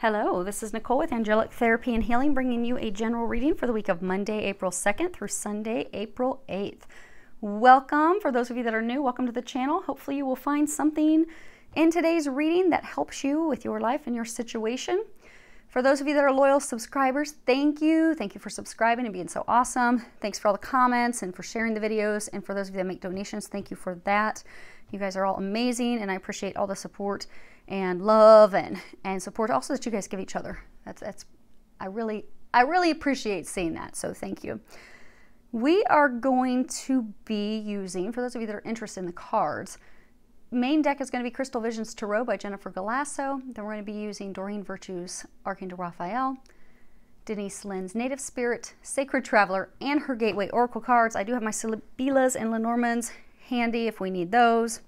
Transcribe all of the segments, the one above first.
Hello, this is Nicole with Angelic Therapy and Healing, bringing you a general reading for the week of Monday, April 2nd through Sunday, April 8th. Welcome. For those of you that are new, welcome to the channel. Hopefully you will find something in today's reading that helps you with your life and your situation. For those of you that are loyal subscribers, thank you. Thank you for subscribing and being so awesome. Thanks for all the comments and for sharing the videos. And for those of you that make donations, thank you for that. You guys are all amazing, and I appreciate all the support and love and support also that you guys give each other. I really appreciate seeing that, so thank you. We are going to be using, for those of you that are interested in the cards, main deck is going to be Crystal Visions Tarot by Jennifer Galasso. Then we're going to be using Doreen Virtue's Archangel Raphael, Denise Lynn's Native Spirit, Sacred Traveler, and her Gateway Oracle cards. I do have my Sibylla's and Lenormands handy if we need those,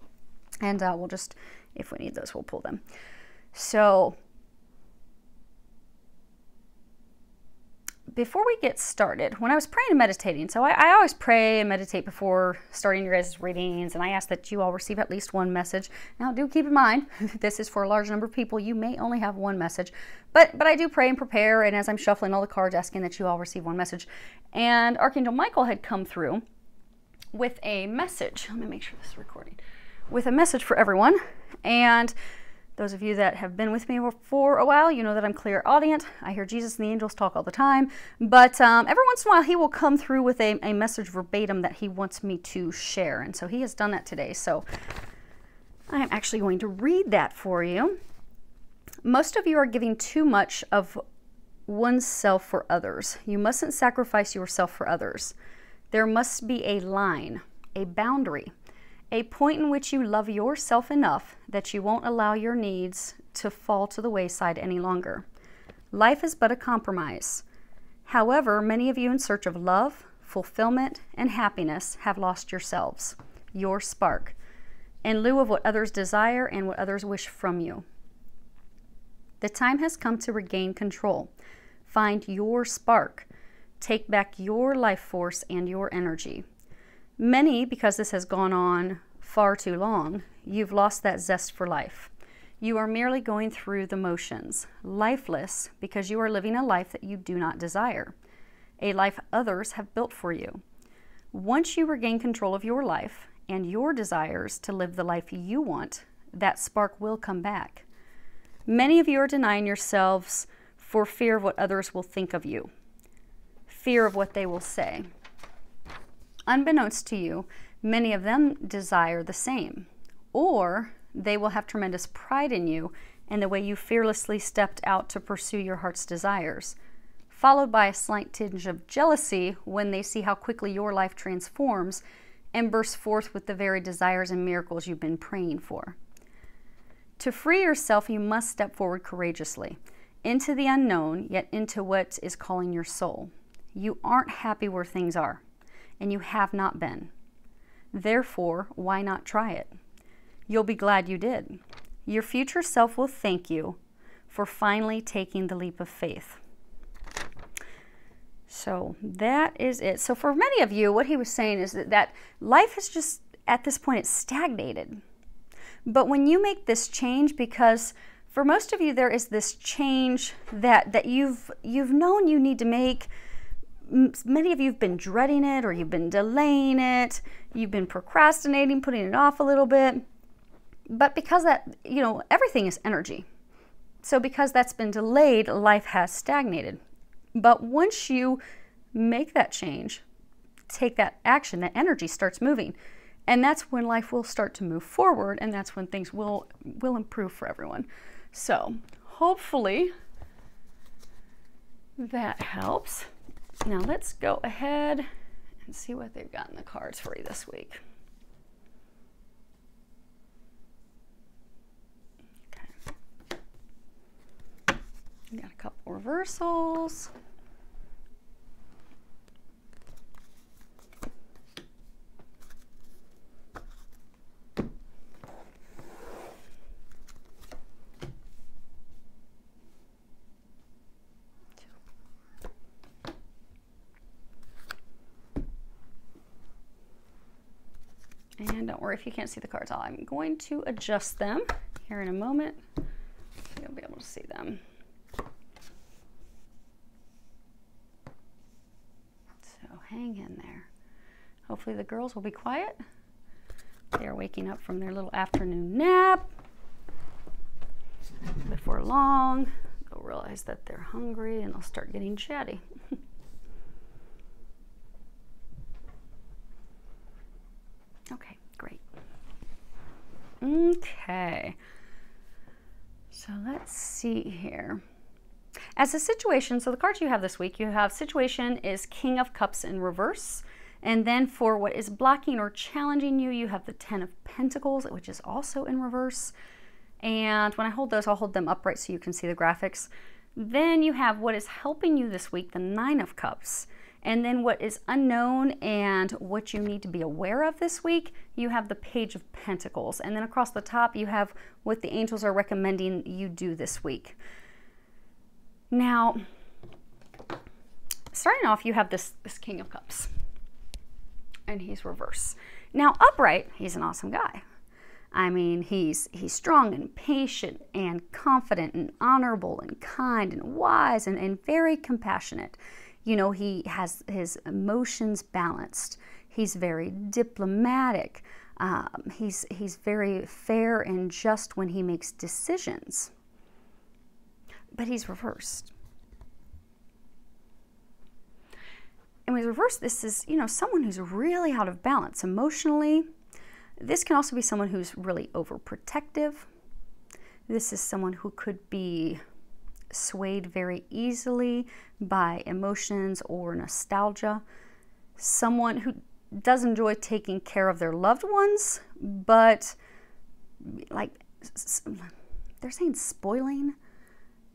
and we'll just, if we need those, we'll pull them. So before we get started, when I was praying and meditating, so I always pray and meditate before starting your guys' readings, and I ask that you all receive at least one message. Now, do keep in mind, this is for a large number of people. You may only have one message, but I do pray and prepare, and as I'm shuffling all the cards, asking that you all receive one message. And Archangel Michael had come through with a message. Let me make sure this is recording. With a message for everyone. And those of you that have been with me for a while, you know that I'm clairaudient. I hear Jesus and the angels talk all the time. But every once in a while, he will come through with a message verbatim that he wants me to share. And so he has done that today. So I am actually going to read that for you. Most of you are giving too much of oneself for others. You mustn't sacrifice yourself for others. There must be a line, a boundary, a point in which you love yourself enough that you won't allow your needs to fall to the wayside any longer. Life is but a compromise. However, many of you in search of love, fulfillment, and happiness have lost yourselves, your spark, in lieu of what others desire and what others wish from you. The time has come to regain control. Find your spark. Take back your life force and your energy. Many, because this has gone on far too long, you've lost that zest for life. You are merely going through the motions, lifeless, because you are living a life that you do not desire, a life others have built for you. Once you regain control of your life and your desires to live the life you want, that spark will come back. Many of you are denying yourselves for fear of what others will think of you, fear of what they will say. Unbeknownst to you, many of them desire the same, or they will have tremendous pride in you and the way you fearlessly stepped out to pursue your heart's desires, followed by a slight tinge of jealousy when they see how quickly your life transforms and bursts forth with the very desires and miracles you've been praying for. To free yourself, you must step forward courageously into the unknown, yet into what is calling your soul. You aren't happy where things are, and you have not been. Therefore, why not try it? You'll be glad you did. Your future self will thank you for finally taking the leap of faith. So that is it. So for many of you, what he was saying is that life is just, at this point, it's stagnated. But when you make this change, because for most of you, there is this change that you've known you need to make. Many of you have been dreading it, or you've been delaying it, you've been procrastinating, putting it off a little bit. But because that, you know, everything is energy. So because that's been delayed, life has stagnated. But once you make that change, take that action, that energy starts moving. And that's when life will start to move forward, and that's when things will improve for everyone. So hopefully that helps. Now let's go ahead and see what they've got in the cards for you this week. Okay. We got a couple reversals. And don't worry if you can't see the cards. I'm going to adjust them here in a moment, so you'll be able to see them. hang in there. Hopefully the girls will be quiet. They are waking up from their little afternoon nap. Before long, they'll realize that they're hungry and they'll start getting chatty. Okay, great. Okay. So let's see here. As a situation, so the cards you have this week, you have situation is King of Cups in reverse. And then for what is blocking or challenging you, you have the 10 of Pentacles, which is also in reverse. And when I hold those, I'll hold them upright so you can see the graphics. Then you have what is helping you this week, the 9 of Cups. And then what is unknown and what you need to be aware of this week, you have the Page of Pentacles. And then across the top, you have what the angels are recommending you do this week. Now, starting off, you have this King of Cups. And he's reverse. Now, upright, he's an awesome guy. I mean, he's strong and patient and confident and honorable and kind and wise and very compassionate. You know, he has his emotions balanced. He's very diplomatic. He's very fair and just when he makes decisions. But he's reversed. And when he's reversed, this is, you know, someone who's really out of balance emotionally. This can also be someone who's really overprotective. This is someone who could be swayed very easily by emotions or nostalgia. Someone who does enjoy taking care of their loved ones, but like they're saying spoiling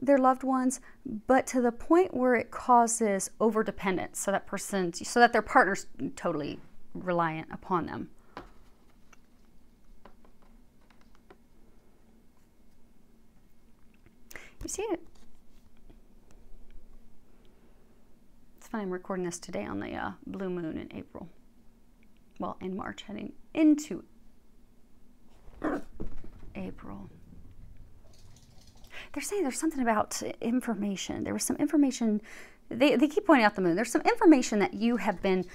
their loved ones, but to the point where it causes overdependence, so that their partner's totally reliant upon them. You see it? It's funny, I'm recording this today on the blue moon in April. Well, in March, heading into April. They're saying there's something about information. There was some information, they keep pointing out the moon. There's some information that you have been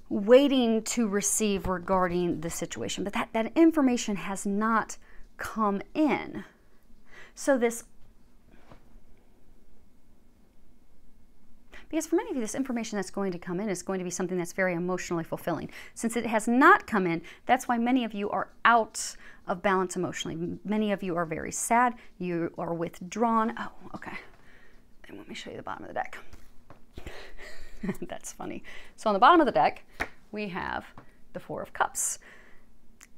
waiting to receive regarding the situation, but that information has not come in. So because for many of you, this information that's going to come in is going to be something that's very emotionally fulfilling. Since it has not come in, that's why many of you are out of balance emotionally. Many of you are very sad. You are withdrawn. Oh, okay. Then let me show you the bottom of the deck. That's funny. So on the bottom of the deck, we have the Four of Cups.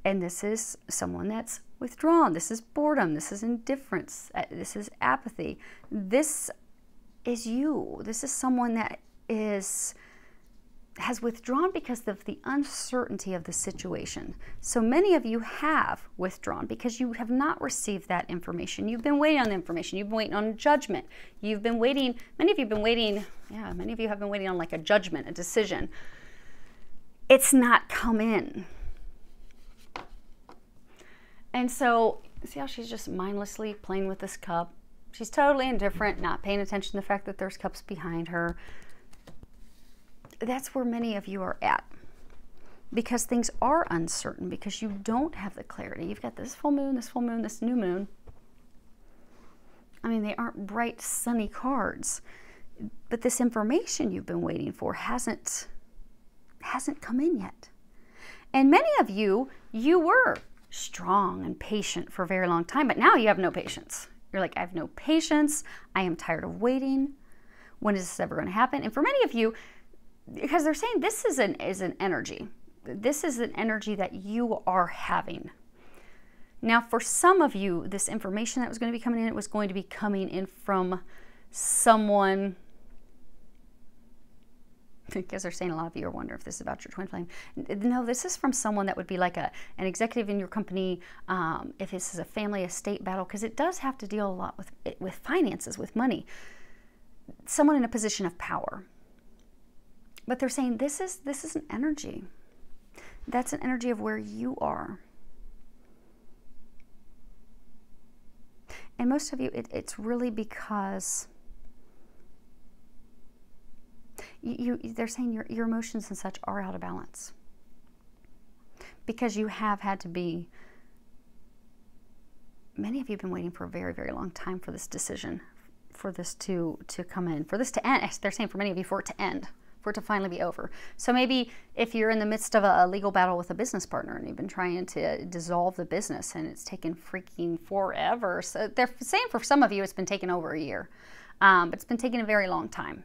And this is someone that's withdrawn. This is boredom. This is indifference. This is apathy. This is you. This is someone that has withdrawn because of the uncertainty of the situation. So many of you have withdrawn because you have not received that information. You've been waiting on the information. You've been waiting on judgment. You've been waiting, many of you have been waiting on like a judgment, a decision. It's not come in. And so, see how she's just mindlessly playing with this cup? She's totally indifferent, not paying attention to the fact that there's cups behind her. That's where many of you are at. Because things are uncertain, because you don't have the clarity. You've got this full moon, this new moon. I mean, they aren't bright, sunny cards. But this information you've been waiting for hasn't come in yet. And many of you were strong and patient for a very long time, but now you have no patience. You're like, I have no patience. I am tired of waiting. When is this ever going to happen? And for many of you, because they're saying this is an energy. This is an energy that you are having. Now, for some of you, this information that was going to be coming in, it was going to be coming in from someone. Because they're saying a lot of you are wondering if this is about your twin flame. No, this is from someone that would be like an executive in your company, if this is a family estate battle, because it does have to deal a lot with finances, with money. Someone in a position of power. But they're saying this is an energy. That's an energy of where you are. And most of you, it's really because they're saying your emotions and such are out of balance. Because you have had to be, many of you have been waiting for a very, very long time for this decision, for this to come in, for this to end. They're saying for many of you, for it to end, for it to finally be over. So maybe if you're in the midst of a legal battle with a business partner and you've been trying to dissolve the business and it's taken freaking forever. So they're saying for some of you, it's been taking over a year, but it's been taking a very long time.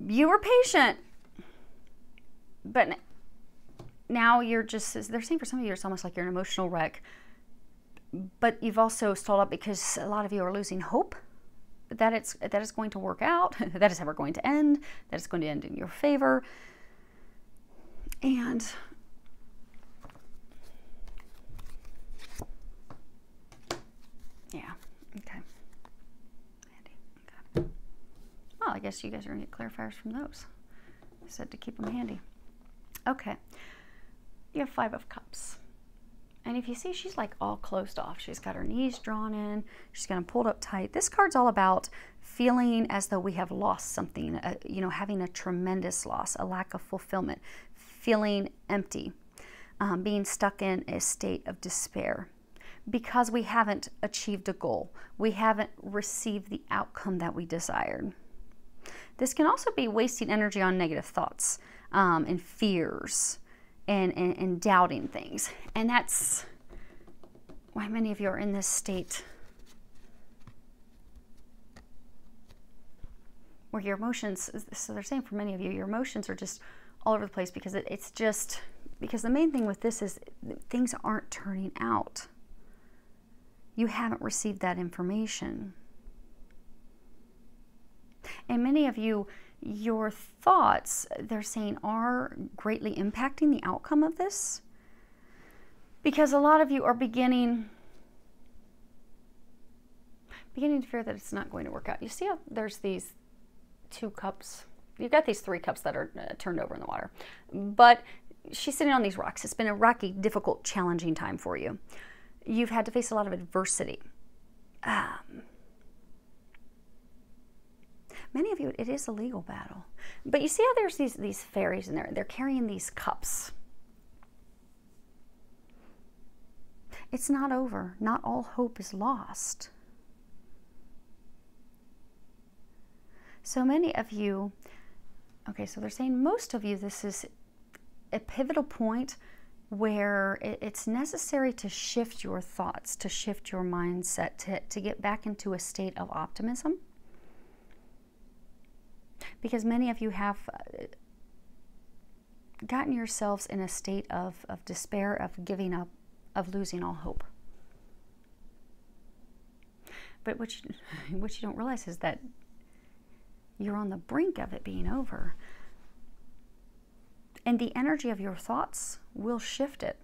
You were patient, but now you're just, they're saying for some of you, it's almost like you're an emotional wreck, but you've also stalled up because a lot of you are losing hope that it's going to work out, that it's ever going to end, that it's going to end in your favor. And yeah, okay. Handy. Okay. Well, I guess you guys are going to get clarifiers from those. I said to keep them handy. Okay. You have 5 of Cups. And if you see, she's like all closed off. She's got her knees drawn in. She's kind of pulled up tight. This card's all about feeling as though we have lost something, you know, having a tremendous loss, a lack of fulfillment, feeling empty, being stuck in a state of despair because we haven't achieved a goal. We haven't received the outcome that we desired. This can also be wasting energy on negative thoughts and fears. And doubting things. And that's why many of you are in this state where your emotions, so they're saying for many of you, your emotions are just all over the place because it's just, because the main thing with this is things aren't turning out. You haven't received that information. And many of you, your thoughts, they're saying, are greatly impacting the outcome of this. Because a lot of you are beginning to fear that it's not going to work out. You see how there's these 2 cups? You've got these 3 cups that are turned over in the water. But she's sitting on these rocks. It's been a rocky, difficult, challenging time for you. You've had to face a lot of adversity. Many of you, it is a legal battle. But you see how there's these fairies in there? They're carrying these cups. It's not over. Not all hope is lost. So many of you, okay, so they're saying most of you, this is a pivotal point where it's necessary to shift your thoughts, to shift your mindset, to get back into a state of optimism. Because many of you have gotten yourselves in a state of despair, of giving up, of losing all hope. But what you don't realize is that you're on the brink of it being over. And the energy of your thoughts will shift it.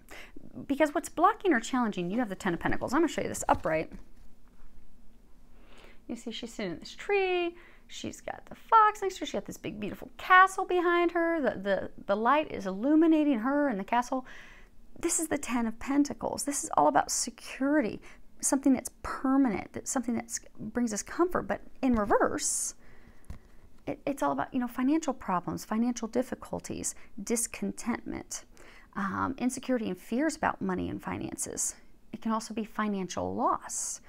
Because what's blocking or challenging, you have the 10 of Pentacles. I'm going to show you this upright. You see she's sitting in this tree. She's got the fox next to her. She's got this big, beautiful castle behind her. The light is illuminating her and the castle. This is the 10 of Pentacles. This is all about security, something that's permanent, that's something that brings us comfort. But in reverse, it's all about, you know, financial problems, financial difficulties, discontentment, insecurity and fears about money and finances. It can also be financial loss,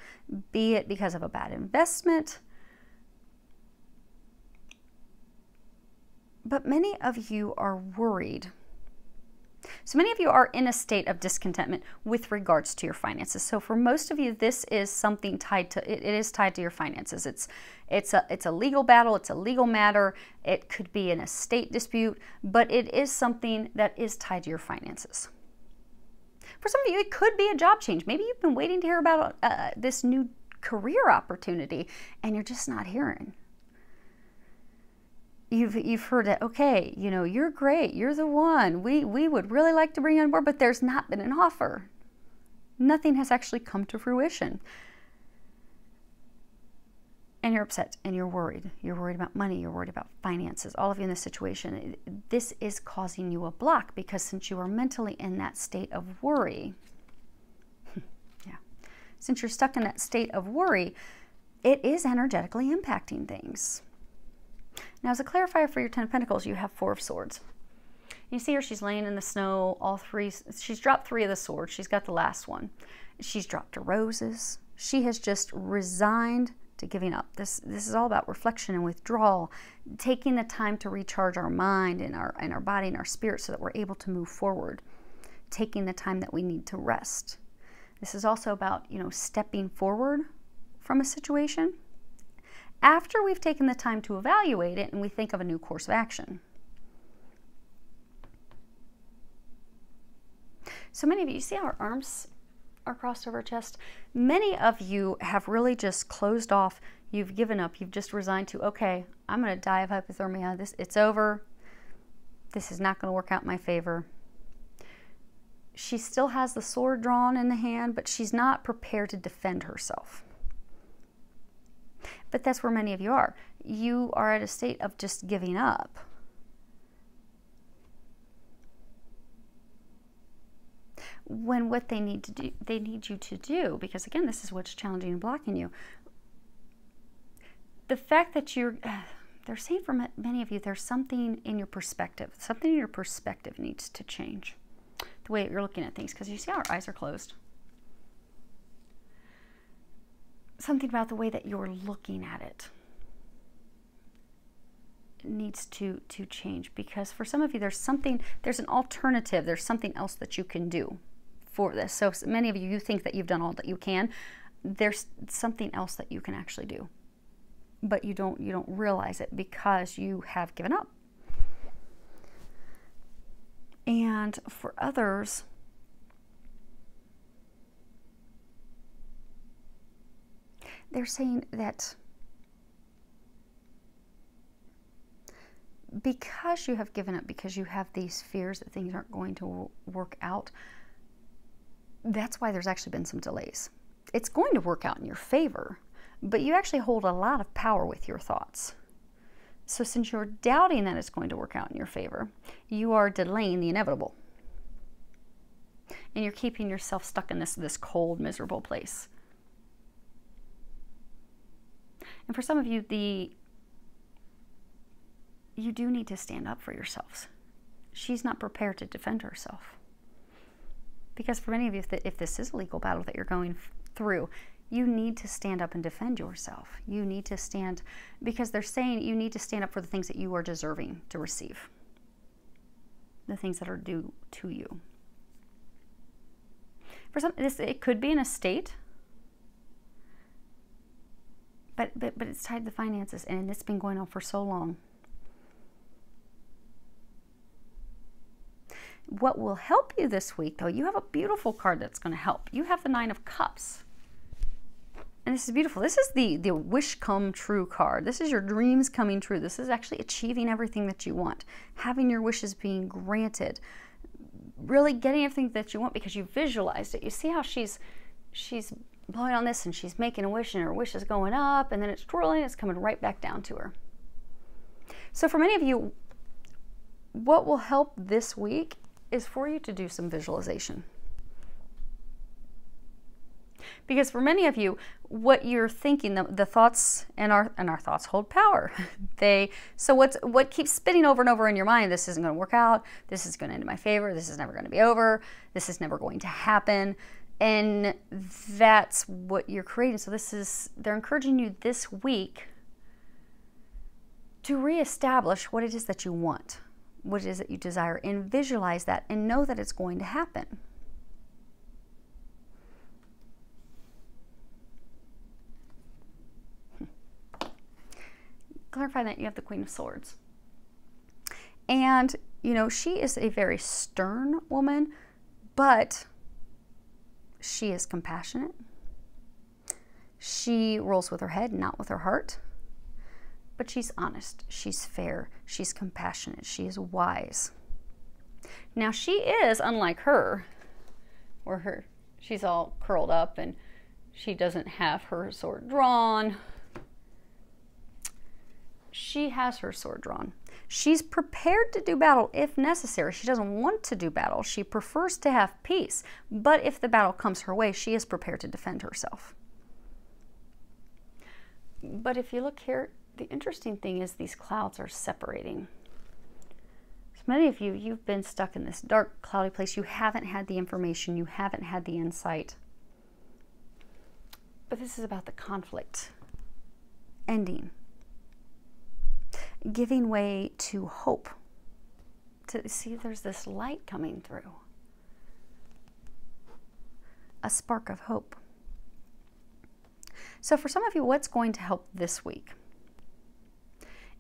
be it because of a bad investment. But many of you are worried. So many of you are in a state of discontentment with regards to your finances. So for most of you, this is something tied to, it is tied to your finances. It's a legal battle, it's a legal matter, it could be an estate dispute, but it is something that is tied to your finances. For some of you, it could be a job change. Maybe you've been waiting to hear about this new career opportunity and you're just not hearing. You've heard that, okay, you know, you're great, you're the one, we would really like to bring you on board, but there's not been an offer. Nothing has actually come to fruition. And you're upset and you're worried. You're worried about money, you're worried about finances, all of you in this situation. This is causing you a block because since you are mentally in that state of worry, yeah, since you're stuck in that state of worry, it is energetically impacting things. Now, as a clarifier for your Ten of Pentacles, you have Four of Swords. You see her, she's laying in the snow, all three, she's dropped 3 of the swords. She's got the last one. She's dropped her roses. She has just resigned to giving up. This is all about reflection and withdrawal, taking the time to recharge our mind and our body and our spirit so that we're able to move forward, taking the time that we need to rest. This is also about, stepping forward from a situation after we've taken the time to evaluate it and we think of a new course of action. So many of you see how our arms are crossed over our chest? Many of you have really just closed off. You've given up. You've just resigned to, okay, I'm going to die of hypothermia. It's over. This is not going to work out in my favor. She still has the sword drawn in the hand, but she's not prepared to defend herself. But that's where many of you are. You are at a state of just giving up. When what they need to do, they need you to do, because again, this is what's challenging and blocking you. The fact that they're saying for many of you, there's something in your perspective. Something in your perspective needs to change. The way you're looking at things, because you see how our eyes are closed. Something about the way that you're looking at it needs to change, because for some of you, there's an alternative, there's something else that you can do for this. So many of you, you think that you've done all that you can. There's something else that you can actually do, but you don't realize it because you have given up. And for others, they're saying that because you have given up, because you have these fears that things aren't going to work out, that's why there's actually been some delays. It's going to work out in your favor, but you actually hold a lot of power with your thoughts. So since you're doubting that it's going to work out in your favor, you are delaying the inevitable. And you're keeping yourself stuck in this cold, miserable place. And for some of you, you do need to stand up for yourselves. She's not prepared to defend herself. Because for many of you, if this is a legal battle that you're going through, you need to stand up and defend yourself. You need to stand, because they're saying you need to stand up for the things that you are deserving to receive. The things that are due to you. For some, it could be an estate, but it's tied to finances, and it's been going on for so long. What will help you this week, though, you have a beautiful card that's going to help. You have the Nine of Cups. And this is beautiful. This is the wish come true card. This is your dreams coming true. This is actually achieving everything that you want. Having your wishes being granted. Really getting everything that you want because you visualized it. You see how she's blowing on this and she's making a wish and her wish is going up and then it's twirling, it's coming right back down to her. So for many of you, what will help this week is for you to do some visualization. Because for many of you, what you're thinking, the thoughts and our thoughts hold power. So what keeps spinning over and over in your mind? This isn't going to work out. This is going to end in my favor. This is never going to be over. This is never going to happen. And that's what you're creating. So they're encouraging you this week to reestablish what it is that you want, what it is that you desire, and visualize that and know that it's going to happen. Clarify that you have the Queen of Swords. And, she is a very stern woman, but she is compassionate. She rolls with her head, not with her heart. But she's honest. She's fair. She's compassionate. She is wise. Now, she is unlike her, where she's all curled up and she doesn't have her sword drawn. She has her sword drawn. She's prepared to do battle if necessary. She doesn't want to do battle. She prefers to have peace. But if the battle comes her way, she is prepared to defend herself. But if you look here, the interesting thing is these clouds are separating. So many of you, you've been stuck in this dark, cloudy place. You haven't had the information. You haven't had the insight. But this is about the conflict ending, giving way to hope. To see there's this light coming through, a spark of hope. So for some of you, what's going to help this week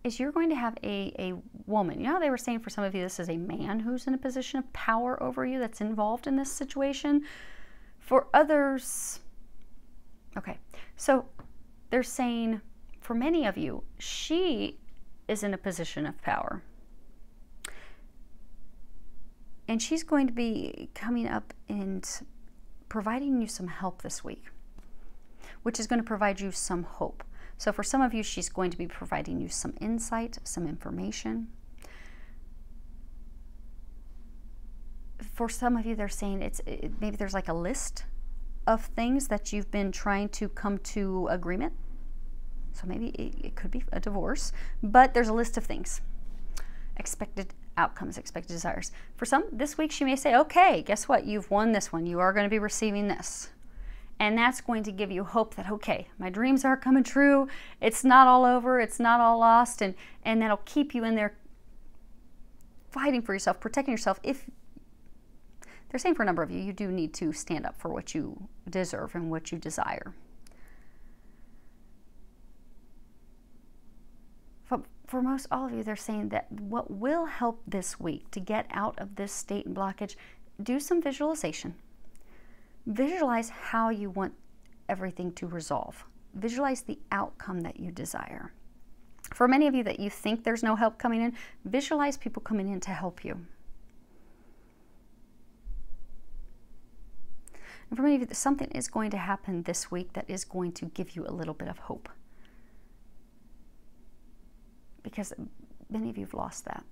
is you're going to have a woman. You know how they were saying for some of you, this is a man who's in a position of power over you that's involved in this situation. For others, okay, so they're saying for many of you, she is in a position of power. And she's going to be coming up and providing you some help this week, which is going to provide you some hope. So for some of you, she's going to be providing you some insight, some information. For some of you, they're saying maybe there's like a list of things that you've been trying to come to agreement. So maybe it could be a divorce, but there's a list of things. Expected outcomes, expected desires. For some, this week she may say, okay, guess what? You've won this one. You are going to be receiving this. And that's going to give you hope that, okay, my dreams are coming true. It's not all over. It's not all lost. And that'll keep you in there fighting for yourself, protecting yourself. If they're saying for a number of you, you do need to stand up for what you deserve and what you desire. For most all of you, they're saying that what will help this week to get out of this state and blockage, do some visualization. Visualize how you want everything to resolve. Visualize the outcome that you desire. For many of you that you think there's no help coming in, visualize people coming in to help you. And for many of you, something is going to happen this week that is going to give you a little bit of hope. Because many of you have lost that.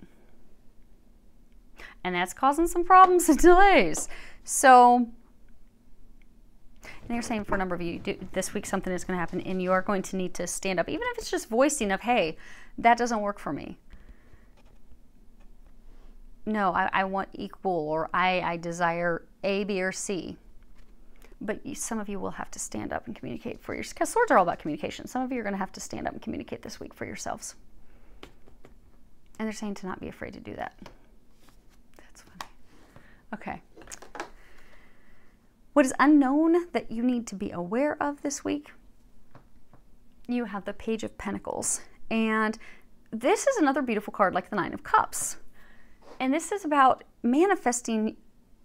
And that's causing some problems and delays. So, and they're saying for a number of you, this week something is going to happen and you are going to need to stand up. Even if it's just voicing of, hey, that doesn't work for me. No, I want equal, or I desire A, B, or C. But some of you will have to stand up and communicate for yourselves. Because swords are all about communication. Some of you are going to have to stand up and communicate this week for yourselves. And they're saying to not be afraid to do that. That's funny. Okay. What is unknown that you need to be aware of this week? You have the Page of Pentacles. And this is another beautiful card like the Nine of Cups. And this is about manifesting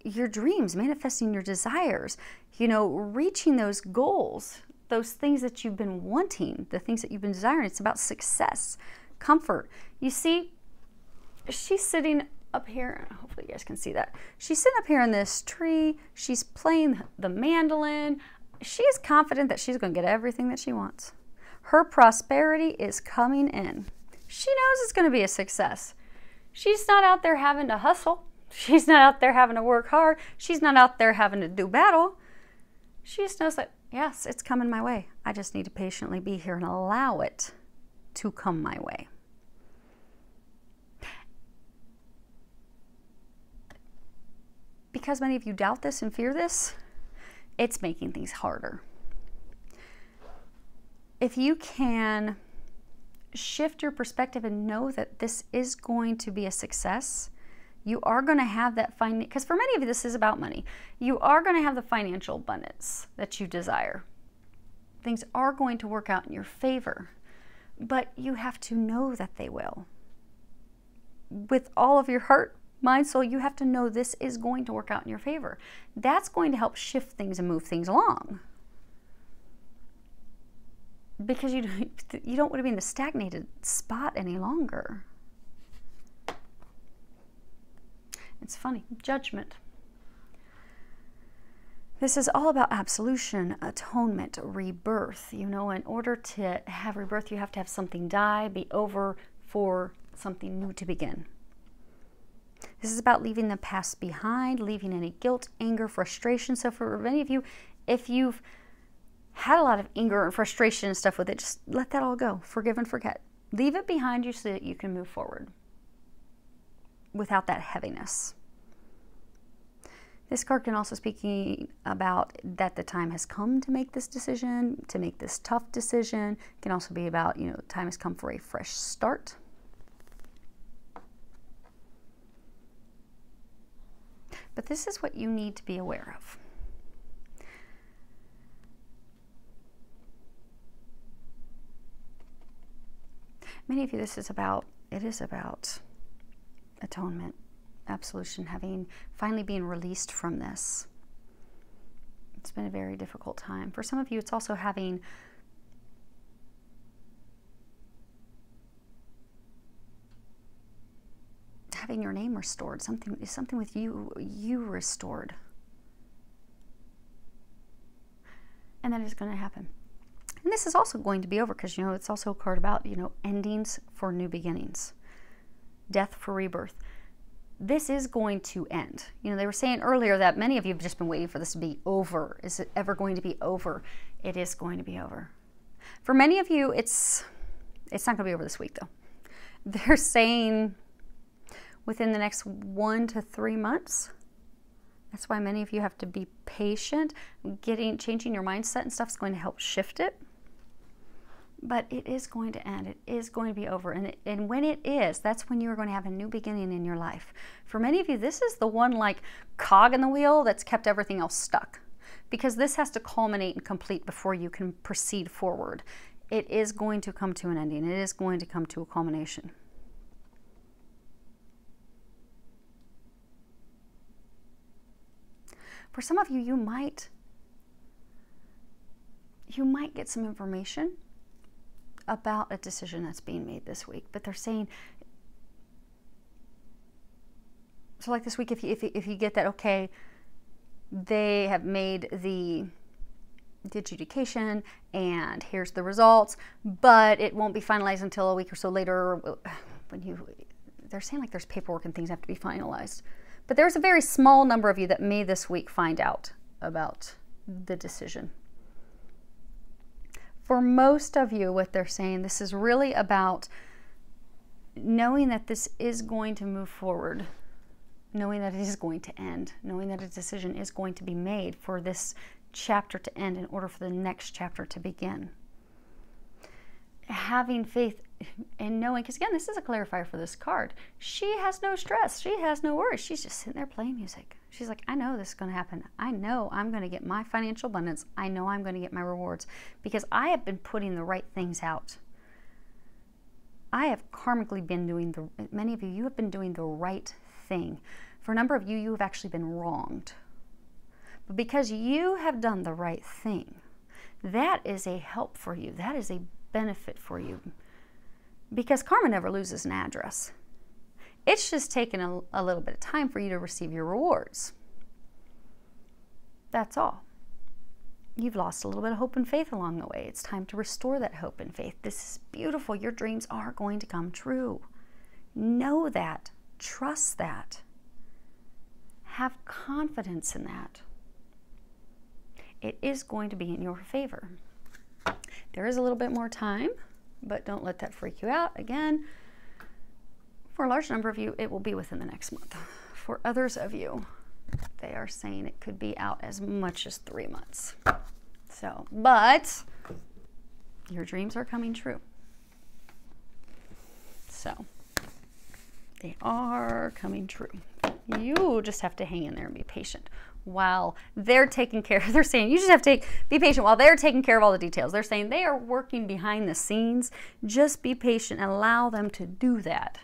your dreams, manifesting your desires, you know, reaching those goals, those things that you've been wanting, the things that you've been desiring. It's about success, comfort. You see, she's sitting up here, hopefully you guys can see that. She's sitting up here in this tree. She's playing the mandolin. She is confident that she's going to get everything that she wants. Her prosperity is coming in. She knows it's going to be a success. She's not out there having to hustle. She's not out there having to work hard. She's not out there having to do battle. She just knows that, yes, it's coming my way. I just need to patiently be here and allow it to come my way. Because many of you doubt this and fear this, it's making things harder. If you can shift your perspective and know that this is going to be a success, you are going to have that because for many of you, this is about money. You are going to have the financial abundance that you desire. Things are going to work out in your favor, but you have to know that they will. With all of your heart, mind, soul, you have to know this is going to work out in your favor. That's going to help shift things and move things along. Because you don't want to be in a stagnated spot any longer. It's funny. Judgment. This is all about absolution, atonement, rebirth. You know, in order to have rebirth, you have to have something die, be over for something new to begin. This is about leaving the past behind, leaving any guilt, anger, frustration. So for many of you, if you've had a lot of anger and frustration and stuff with it, just let that all go. Forgive and forget. Leave it behind you so that you can move forward without that heaviness. This card can also speak about that the time has come to make this decision, to make this tough decision. It can also be about, time has come for a fresh start. But this is what you need to be aware of. Many of you, it is about atonement, absolution, finally being released from this. It's been a very difficult time. For some of you, it's also having your name restored, something with you restored. And that is going to happen. And this is also going to be over because, it's also a card about, endings for new beginnings, death for rebirth. This is going to end. They were saying earlier that many of you have just been waiting for this to be over. Is it ever going to be over? It is going to be over. For many of you, it's not going to be over this week, though. They're saying within the next 1 to 3 months. That's why many of you have to be patient. Changing your mindset and stuff is going to help shift it. But it is going to end. It is going to be over. And when it is, that's when you are going to have a new beginning in your life. For many of you, this is the one like cog in the wheel that's kept everything else stuck. Because this has to culminate and complete before you can proceed forward. It is going to come to an ending. It is going to come to a culmination. For some of you, you might get some information about a decision that's being made this week, but they're saying, so like this week, if you get that, okay, they have made the adjudication and here's the results, but it won't be finalized until a week or so later. They're saying like there's paperwork and things have to be finalized, but there's a very small number of you that may this week find out about the decision. For most of you, what they're saying, this is really about knowing that this is going to move forward, knowing that it is going to end, knowing that a decision is going to be made for this chapter to end in order for the next chapter to begin. Having faith and knowing, because again, this is a clarifier for this card. She has no stress. She has no worries. She's just sitting there playing music. She's like, I know this is going to happen. I know I'm going to get my financial abundance. I know I'm going to get my rewards because I have been putting the right things out. I have karmically been many of you have been doing the right thing. For a number of you, you have actually been wronged. But because you have done the right thing, that is a help for you. That is a benefit for you. Because karma never loses an address. It's just taken a little bit of time for you to receive your rewards. That's all. You've lost a little bit of hope and faith along the way. It's time to restore that hope and faith. This is beautiful. Your dreams are going to come true. Know that. Trust that. Have confidence in that. It is going to be in your favor. There is a little bit more time, but don't let that freak you out. Again, for a large number of you, it will be within the next month. For others of you, they are saying it could be out as much as 3 months. So, but your dreams are coming true. So, they are coming true. You just have to hang in there and be patient while they're taking care. They're saying you just have to be patient while they're taking care of all the details. They're saying they are working behind the scenes. Just be patient and allow them to do that.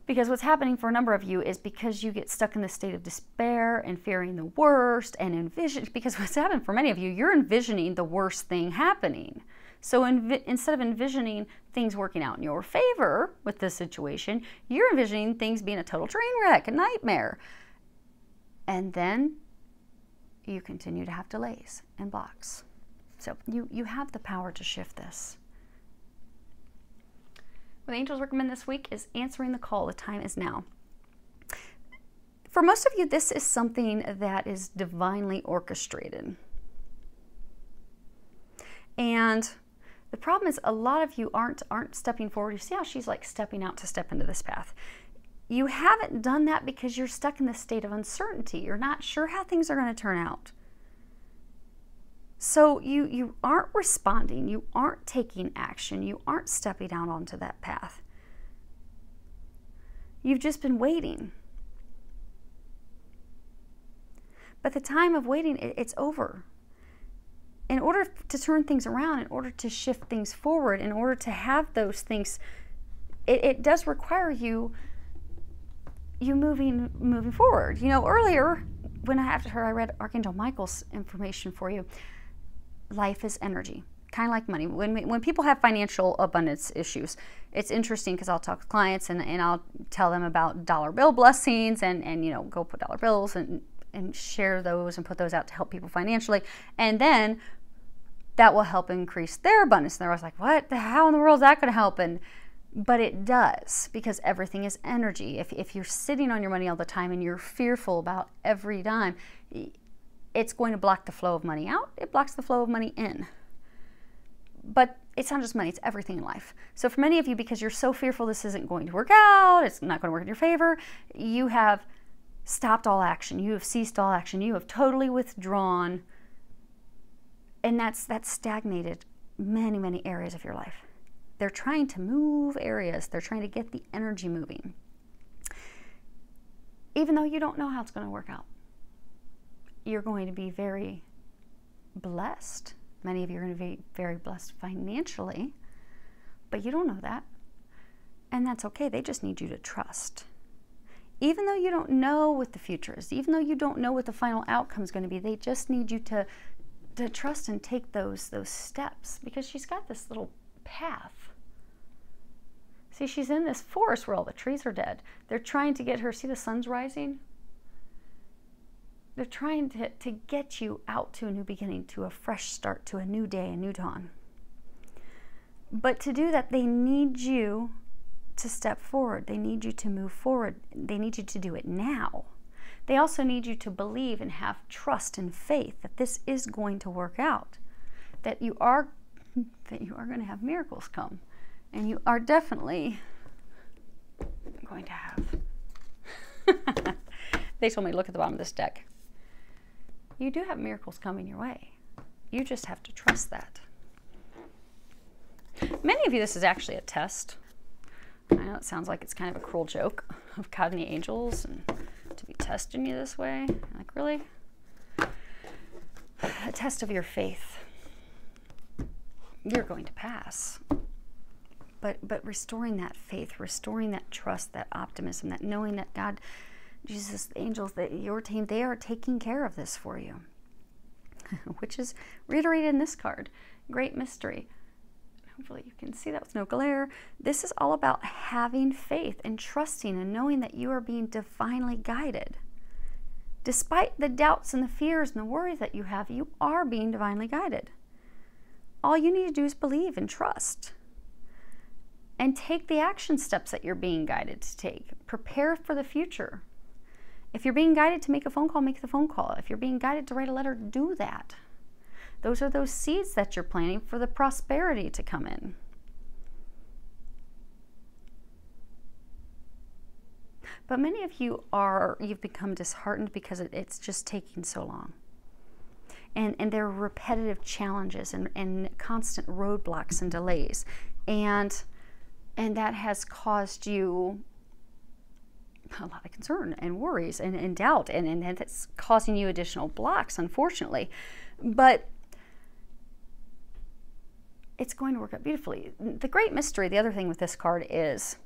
Because what's happening for a number of you is because you get stuck in this state of despair and fearing the worst and envision. Because what's happened for many of you, you're envisioning the worst thing happening. So instead of envisioning things working out in your favor with this situation, you're envisioning things being a total train wreck, a nightmare. And then you continue to have delays and blocks. So you have the power to shift this. What the angels recommend this week is answering the call. The time is now. For most of you, this is something that is divinely orchestrated. And the problem is a lot of you aren't stepping forward. You see how she's like stepping out to step into this path. You haven't done that because you're stuck in this state of uncertainty. You're not sure how things are going to turn out. So you aren't responding. You aren't taking action. You aren't stepping out onto that path. You've just been waiting. But the time of waiting, it's over. In order to turn things around, in order to shift things forward, in order to have those things, it does require you moving forward. You know, earlier, after I read Archangel Michael's information for you, life is energy. Kind of like money. When people have financial abundance issues, it's interesting because I'll talk with clients and I'll tell them about dollar bill blessings and you know, go put dollar bills and share those and put those out to help people financially. And then that will help increase their abundance. And they're always like, how in the world is that going to help? But it does, because everything is energy. If you're sitting on your money all the time and you're fearful about every dime, it's going to block the flow of money out. It blocks the flow of money in. But it's not just money, it's everything in life. So for many of you, because you're so fearful this isn't going to work out, it's not going to work in your favor, you have stopped all action. You have ceased all action. You have totally withdrawn. And that's stagnated many, many areas of your life. They're trying to move areas. They're trying to get the energy moving. Even though you don't know how it's going to work out. You're going to be very blessed. Many of you are going to be very blessed financially, but you don't know that. And that's okay. They just need you to trust. Even though you don't know what the future is, even though you don't know what the final outcome is going to be, they just need you to trust and take those steps, because she's got this little path. See, she's in this forest where all the trees are dead. They're trying to get her, see the sun's rising? They're trying to get you out to a new beginning, to a fresh start, to a new day, a new dawn. But to do that, they need you to step forward. They need you to move forward. They need you to do it now. They also need you to believe and have trust and faith that this is going to work out, that you are going to have miracles come, and you are definitely going to have. They told me to look at the bottom of this deck. You do have miracles coming your way. You just have to trust that. Many of you, this is actually a test. I know it sounds like it's kind of a cruel joke of God and the angels and to be testing you this way. Like, really? A test of your faith. You're going to pass. But restoring that faith, restoring that trust, that optimism, that knowing that God, Jesus, the angels, that your team, they are taking care of this for you. Which is reiterated in this card. Great mystery. Hopefully you can see that with no glare. This is all about having faith and trusting and knowing that you are being divinely guided. Despite the doubts and the fears and the worries that you have, you are being divinely guided. All you need to do is believe and trust. And take the action steps that you're being guided to take. Prepare for the future. If you're being guided to make a phone call, make the phone call. If you're being guided to write a letter, do that. Those are those seeds that you're planting for the prosperity to come in. But many of you you've become disheartened because it's just taking so long. And there are repetitive challenges and constant roadblocks and delays. And that has caused you a lot of concern and worries and doubt, and that's causing you additional blocks, unfortunately. But it's going to work out beautifully. The great mystery, the other thing with this card is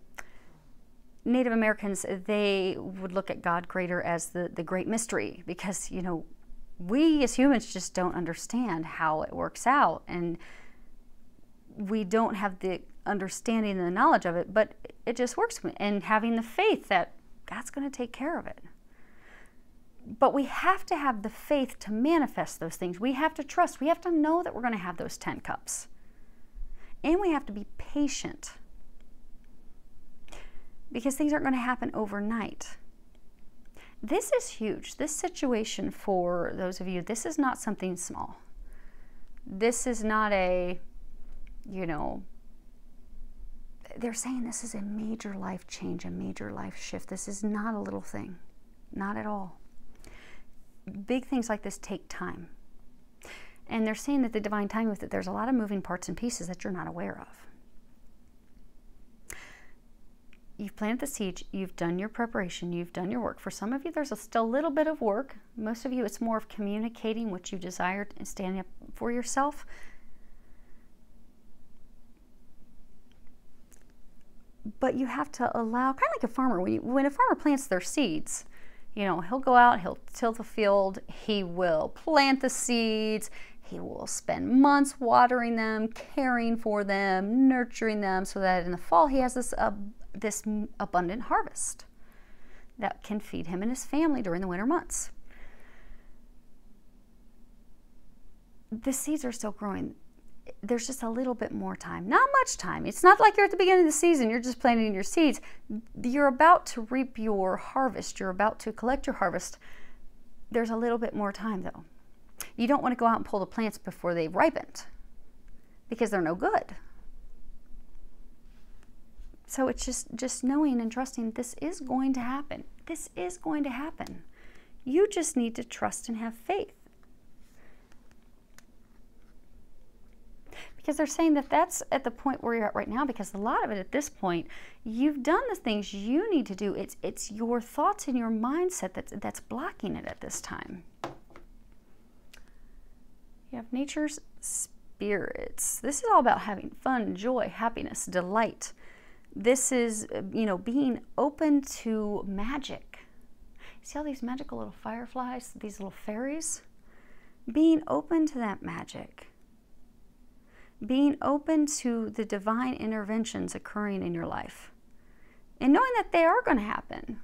Native Americans, they would look at God greater as the great mystery, because, you know, we as humans just don't understand how it works out, and we don't have the understanding and the knowledge of it, but it just works, and having the faith that God's going to take care of it. But we have to have the faith to manifest those things. We have to trust. We have to know that we're going to have those 10 cups. And we have to be patient, because things aren't going to happen overnight. This is huge. This situation, for those of you, this is not something small. This is not a, you know, they're saying this is a major life change, a major life shift. This is not a little thing. Not at all. Big things like this take time. And they're saying that the divine timing with it, there's a lot of moving parts and pieces that you're not aware of. You've planted the seed, you've done your preparation, you've done your work. For some of you, there's still a little bit of work. Most of you, it's more of communicating what you desire and standing up for yourself. But you have to allow, kind of like a farmer, when a farmer plants their seeds, you know, he'll go out, he'll till the field, he will plant the seeds, he will spend months watering them, caring for them, nurturing them, so that in the fall he has this abundant harvest that can feed him and his family during the winter months. The seeds are still growing. There's just a little bit more time, not much time. It's not like you're at the beginning of the season, you're just planting your seeds. You're about to reap your harvest. You're about to collect your harvest. There's a little bit more time though. You don't want to go out and pull the plants before they've ripened because they're no good. So it's just knowing and trusting this is going to happen. This is going to happen. You just need to trust and have faith. Because they're saying that that's at the point where you're at right now, because a lot of it at this point, you've done the things you need to do. It's your thoughts and your mindset that's blocking it at this time. You have nature's spirits. This is all about having fun, joy, happiness, delight. This is, you know, being open to magic. See all these magical little fireflies, these little fairies? Being open to that magic. Being open to the divine interventions occurring in your life. And knowing that they are going to happen.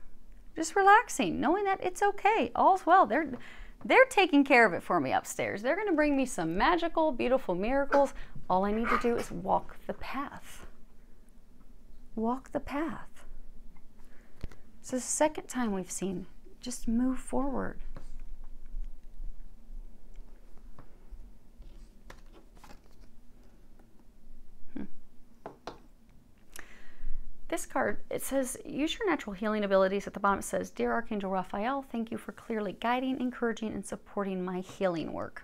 Just relaxing, knowing that it's okay. All's well. They're taking care of it for me upstairs. They're going to bring me some magical, beautiful miracles. All I need to do is walk the path. Walk the path. It's the second time we've seen. Just move forward. This card, it says, use your natural healing abilities. At the bottom it says, Dear Archangel Raphael, thank you for clearly guiding, encouraging, and supporting my healing work.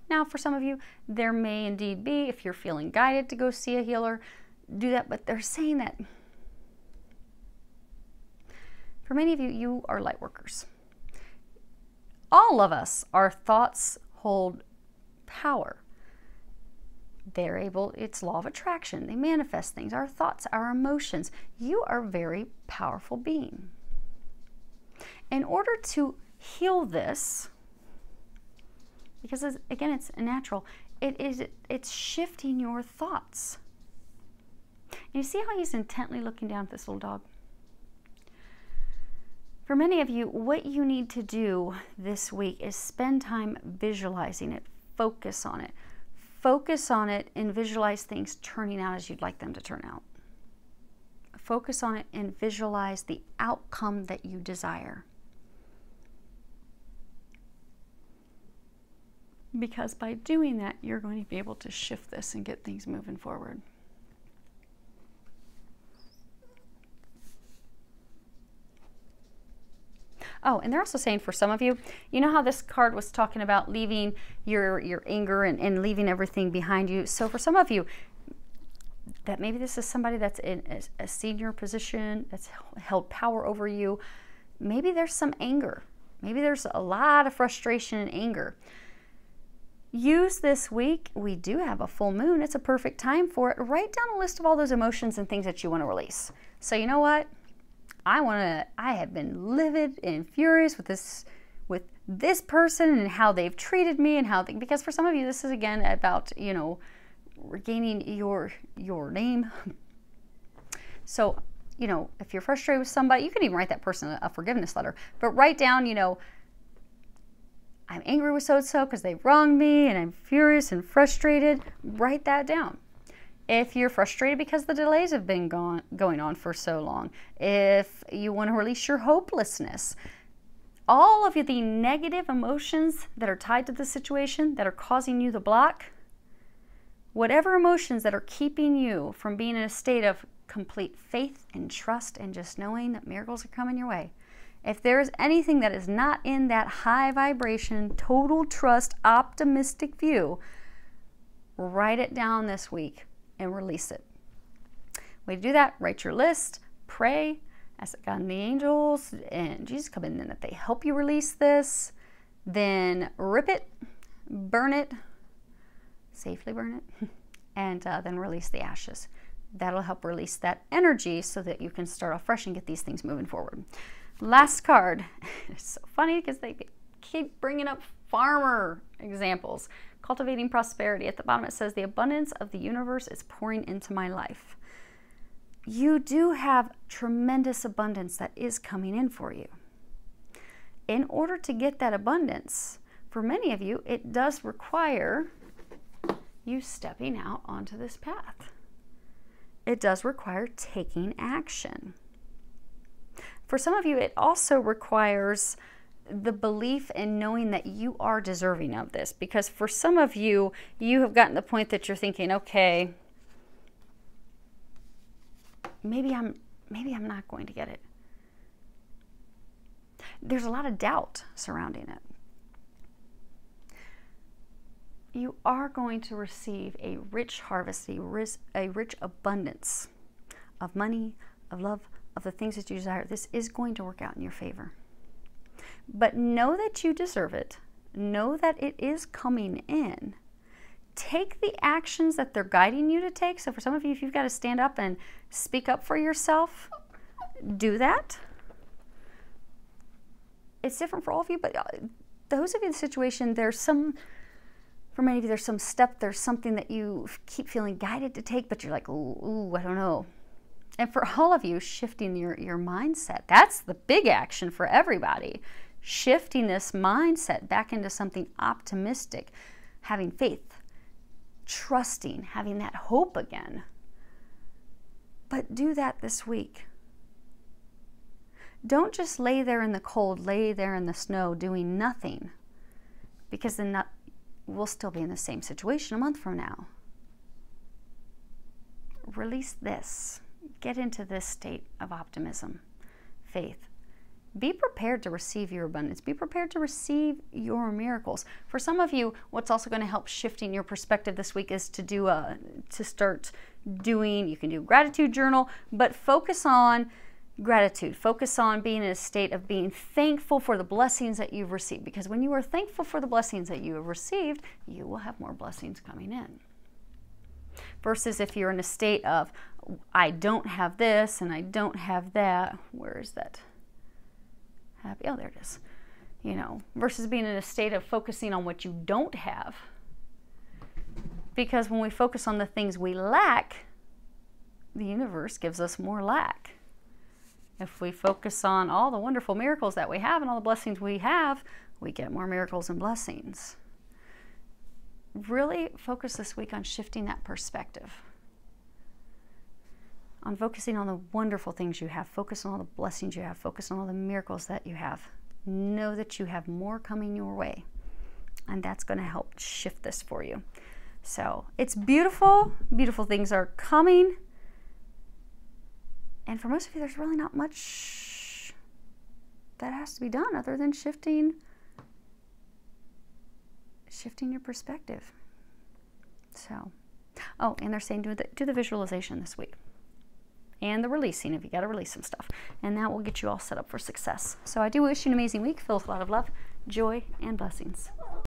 Now, for some of you, there may indeed be, if you're feeling guided to go see a healer, do that. But they're saying that for many of you, you are light workers. All of us, our thoughts hold power. They're able, it's law of attraction. They manifest things, our thoughts, our emotions. You are a very powerful being. In order to heal this, because again, it's natural, it's shifting your thoughts. And you see how he's intently looking down at this little dog? For many of you, what you need to do this week is spend time visualizing it, focus on it. Focus on it and visualize things turning out as you'd like them to turn out. Focus on it and visualize the outcome that you desire. Because by doing that, you're going to be able to shift this and get things moving forward. Oh, and they're also saying for some of you, you know how this card was talking about leaving your anger and leaving everything behind you. So for some of you, that maybe this is somebody that's in a senior position, that's held power over you. Maybe there's some anger. Maybe there's a lot of frustration and anger. Use this week. We do have a full moon. It's a perfect time for it. Write down a list of all those emotions and things that you want to release. So you know what? I have been livid and furious with this person and how they've treated me and because for some of you, this is again about, you know, regaining your name. So, you know, if you're frustrated with somebody, you can even write that person a forgiveness letter, but write down, you know, I'm angry with so-and-so because they wronged me and I'm furious and frustrated. Write that down. If you're frustrated because the delays have been going on for so long, if you want to release your hopelessness, all of the negative emotions that are tied to the situation that are causing you the block, whatever emotions that are keeping you from being in a state of complete faith and trust and just knowing that miracles are coming your way. If there is anything that is not in that high vibration, total trust, optimistic view, write it down this week and release it. Way to do that, write your list, pray, ask God and the angels and Jesus come in and that they help you release this. Then rip it, burn it, safely burn it, and then release the ashes. That'll help release that energy so that you can start off fresh and get these things moving forward. Last card. It's so funny because they keep bringing up farmer examples. Cultivating prosperity. At the bottom it says, the abundance of the universe is pouring into my life. You do have tremendous abundance that is coming in for you. In order to get that abundance, for many of you, it does require you stepping out onto this path. It does require taking action. For some of you, it also requires the belief in knowing that you are deserving of this. Because for some of you, you have gotten to the point that you're thinking, okay, maybe I'm not going to get it. There's a lot of doubt surrounding it. You are going to receive a rich harvest, a rich abundance of money, of love, of the things that you desire. This is going to work out in your favor. But know that you deserve it. Know that it is coming in. Take the actions that they're guiding you to take. So for some of you, if you've got to stand up and speak up for yourself, do that. It's different for all of you, but those of you in the situation, for many of you, there's some step, there's something that you keep feeling guided to take, but you're like, ooh, I don't know. And for all of you, shifting your mindset, that's the big action for everybody. Shifting this mindset back into something optimistic, having faith, trusting, having that hope again. But do that this week. Don't just lay there in the cold, lay there in the snow doing nothing, because then we'll still be in the same situation a month from now. Release this. Get into this state of optimism, faith. Be prepared to receive your abundance. Be prepared to receive your miracles. For some of you, what's also going to help shifting your perspective this week is to start doing, you can do a gratitude journal, but focus on gratitude. Focus on being in a state of being thankful for the blessings that you've received. Because when you are thankful for the blessings that you have received, you will have more blessings coming in. Versus if you're in a state of, I don't have this and I don't have that. Where is that? Happy. Oh, there it is. You know, versus being in a state of focusing on what you don't have. Because when we focus on the things we lack, the universe gives us more lack. If we focus on all the wonderful miracles that we have and all the blessings we have, we get more miracles and blessings. Really focus this week on shifting that perspective. On focusing on the wonderful things you have. Focus on all the blessings you have. Focus on all the miracles that you have. Know that you have more coming your way. And that's going to help shift this for you. So it's beautiful. Beautiful things are coming. And for most of you, there's really not much that has to be done other than shifting your perspective. So, oh, and they're saying do the visualization this week. And the releasing, if you got to release some stuff. And that will get you all set up for success. So I do wish you an amazing week filled with a lot of love, joy, and blessings.